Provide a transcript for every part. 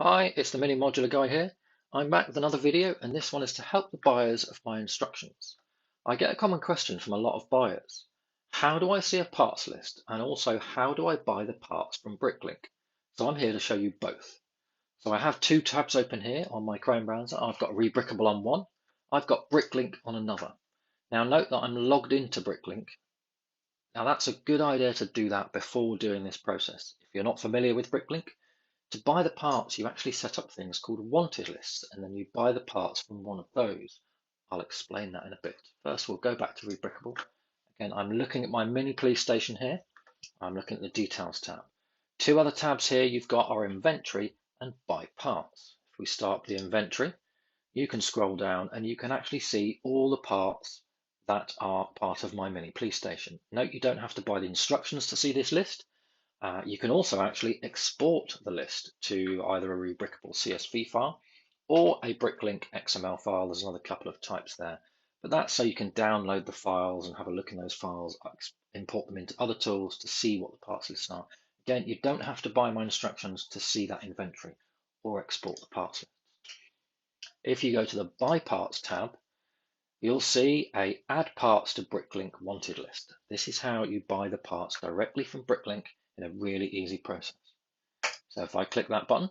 Hi, it's the Mini Modular Guy here. I'm back with another video, and this one is to help the buyers of my instructions. I get a common question from a lot of buyers. How do I see a parts list? And also, how do I buy the parts from BrickLink? So I'm here to show you both. So I have two tabs open here on my Chrome browser. I've got Rebrickable on one. I've got BrickLink on another. Now note that I'm logged into BrickLink. Now that's a good idea to do that before doing this process. If you're not familiar with BrickLink, to buy the parts, you actually set up things called wanted lists, and then you buy the parts from one of those. I'll explain that in a bit. First, we'll go back to Rebrickable. Again, I'm looking at my mini police station here. I'm looking at the details tab. Two other tabs here you've got are inventory and buy parts. If we start with the inventory, you can scroll down and you can actually see all the parts that are part of my mini police station. Note you don't have to buy the instructions to see this list. You can also actually export the list to either a Rebrickable CSV file or a BrickLink XML file. There's another couple of types there, but that's so you can download the files and have a look in those files, import them into other tools to see what the parts lists are. Again, you don't have to buy my instructions to see that inventory or export the parts list. If you go to the Buy Parts tab, you'll see a Add Parts to BrickLink wanted list. This is how you buy the parts directly from BrickLink in a really easy process. So if I click that button,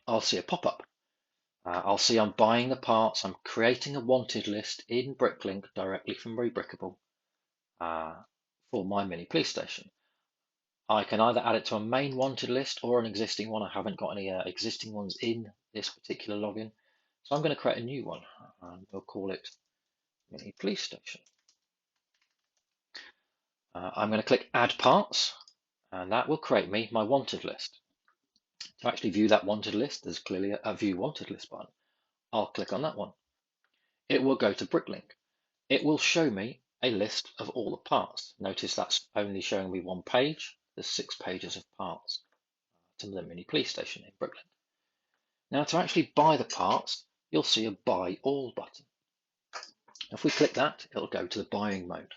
I'll see a pop-up. I'll see I'm buying the parts. I'm creating a wanted list in BrickLink directly from Rebrickable for my mini police station. I can either add it to a main wanted list or an existing one. I haven't got any existing ones in this particular login. So I'm going to create a new one, and we'll call it Mini Police Station. I'm going to click Add Parts, and that will create me my wanted list. To actually view that wanted list, there's clearly a View Wanted List button. I'll click on that one. It will go to BrickLink. It will show me a list of all the parts. Notice that's only showing me one page. There's 6 pages of parts to the mini police station in BrickLink. Now to actually buy the parts, you'll see a Buy All button. If we click that, it'll go to the buying mode.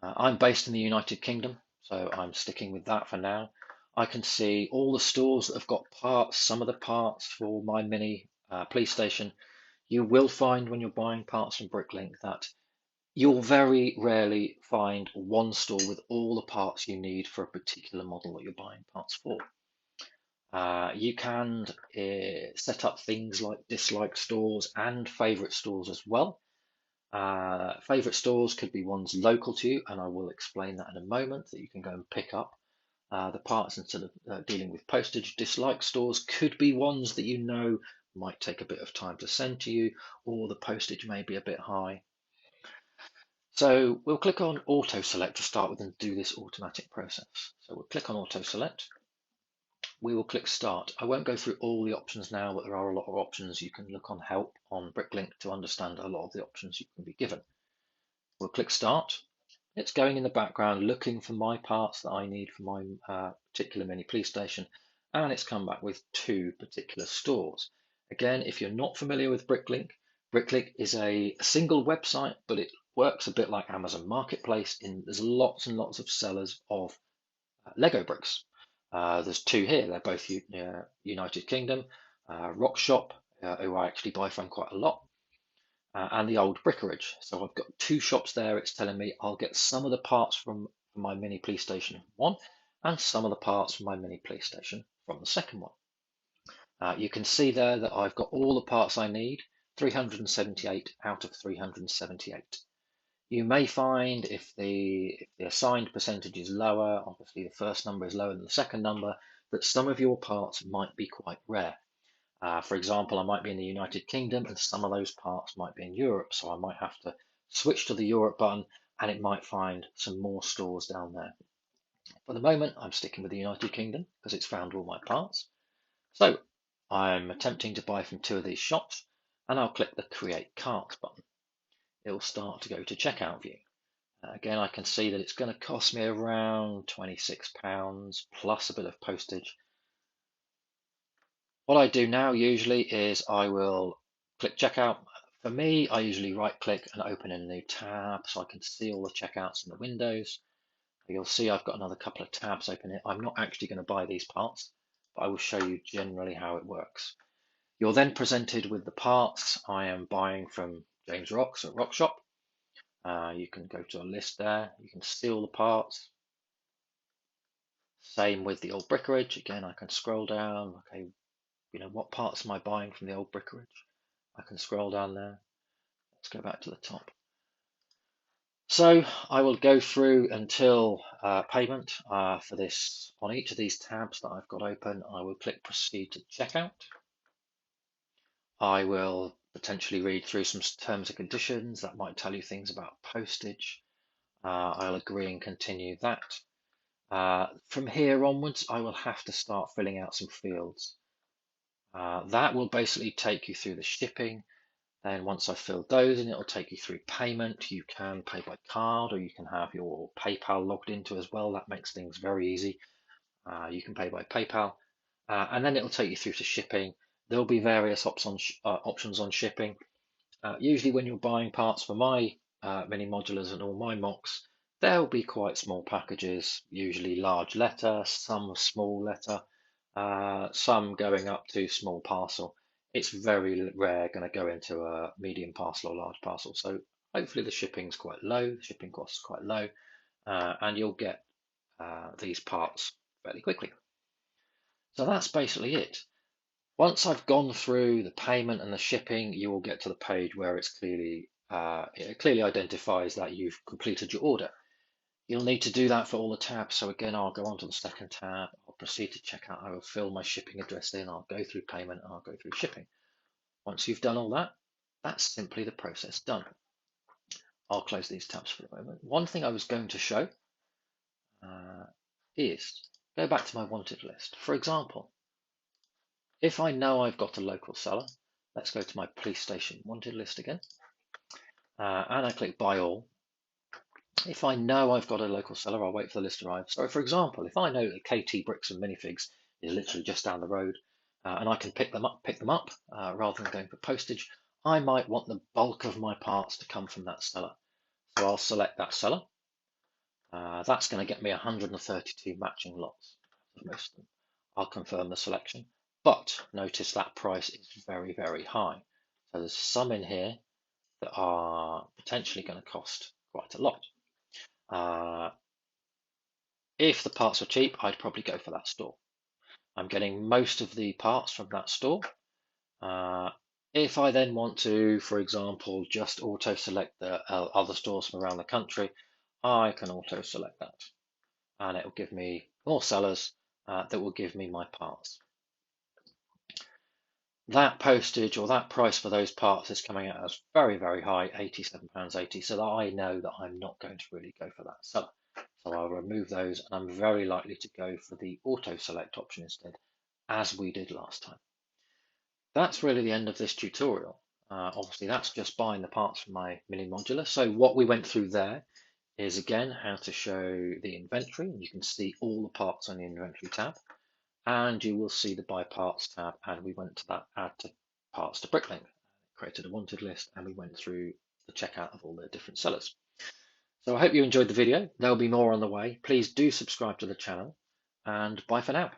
I'm based in the United Kingdom, so I'm sticking with that for now. I can see all the stores that have got parts, some of the parts for my mini police station. You will find when you're buying parts from BrickLink that you'll very rarely find one store with all the parts you need for a particular model that you're buying parts for. You can set up things like disliked stores and favorite stores as well. Favorite stores could be ones local to you, and I will explain that in a moment, that you can go and pick up the parts instead of dealing with postage. Dislike stores could be ones that you know might take a bit of time to send to you, or the postage may be a bit high. So we'll click on Auto Select to start with and do this automatic process. So we'll click on Auto Select. We will click Start. I won't go through all the options now, but there are a lot of options. You can look on Help on BrickLink to understand a lot of the options you can be given. We'll click Start. It's going in the background looking for my parts that I need for my particular mini police station, and it's come back with 2 particular stores. Again, if you're not familiar with BrickLink, BrickLink is a single website, but it works a bit like Amazon Marketplace. There's lots and lots of sellers of Lego bricks. There's 2 here. They're both United Kingdom. Rock Shop, who I actually buy from quite a lot, and the Old Brickerage. So I've got 2 shops there. It's telling me I'll get some of the parts from my mini police station from one, and some of the parts from my mini police station from the second one. You can see there that I've got all the parts I need, 378 out of 378. You may find if the assigned percentage is lower, obviously the first number is lower than the second number, that some of your parts might be quite rare. For example, I might be in the United Kingdom and some of those parts might be in Europe, so I might have to switch to the Europe button and it might find some more stores down there. For the moment, I'm sticking with the United Kingdom because it's found all my parts. So I'm attempting to buy from 2 of these shops, and I'll click the Create Cart button. It will start to go to checkout view. Again, I can see that it's going to cost me around £26 plus a bit of postage. What I do now usually is I will click checkout. For me, I usually right click and open a new tab so I can see all the checkouts in the windows. You'll see I've got another couple of tabs open here. I'm not actually going to buy these parts, but I will show you generally how it works. You're then presented with the parts I am buying from James Rocks at Rock Shop. You can go to a list there, you can see all the parts. Same with the old brickerage. Again, I can scroll down. Okay, what parts am I buying from the old brickerage? I can scroll down there. Let's go back to the top. So I will go through until payment for this. On each of these tabs that I've got open, I will click proceed to checkout. I will potentially read through some terms and conditions that might tell you things about postage. I'll agree and continue that. From here onwards, I will have to start filling out some fields. That will basically take you through the shipping. Then once I've filled those in, it'll take you through payment. You can pay by card or you can have your PayPal logged into as well. That makes things very easy. You can pay by PayPal. And then it'll take you through to shipping. There'll be various options on shipping. Usually when you're buying parts for my mini modulars and all my mocks, there'll be quite small packages, usually large letter, some small letter, some going up to small parcel. It's very rare going to go into a medium parcel or large parcel. So hopefully the shipping's quite low, the shipping cost is quite low, and you'll get these parts fairly quickly. So that's basically it. Once I've gone through the payment and the shipping, you will get to the page where it clearly identifies that you've completed your order. You'll need to do that for all the tabs. So again, I'll go on to the second tab. I'll proceed to checkout. I will fill my shipping address in. I'll go through payment and I'll go through shipping. Once you've done all that, that's simply the process done. I'll close these tabs for the moment. One thing I was going to show is go back to my wanted list. For example, if I know I've got a local seller, let's go to my police station wanted list again, and I click buy all. If I know I've got a local seller, I'll wait for the list to arrive. So for example, if I know that KT Bricks and Minifigs is literally just down the road, and I can pick them up rather than going for postage, I might want the bulk of my parts to come from that seller. So I'll select that seller. That's going to get me 132 matching lots of most of them. I'll confirm the selection, but notice that price is very, very high. So there's some in here that are potentially going to cost quite a lot. If the parts were cheap, I'd probably go for that store. I'm getting most of the parts from that store. If I then want to, for example, just auto-select the other stores from around the country, I can auto-select that. And it will give me more sellers that will give me my parts. That postage or that price for those parts is coming out as very, very high, £87.80, so that I know that I'm not going to really go for that seller. So I'll remove those, and I'm very likely to go for the auto select option instead, as we did last time. That's really the end of this tutorial. Obviously, that's just buying the parts from my mini modular. So what we went through there is, again, how to show the inventory. You can see all the parts on the inventory tab, and you will see the buy parts tab, and we went to that add to parts to BrickLink, created a wanted list, and we went through the checkout of all the different sellers. So I hope you enjoyed the video. There'll be more on the way. Please do subscribe to the channel, and bye for now.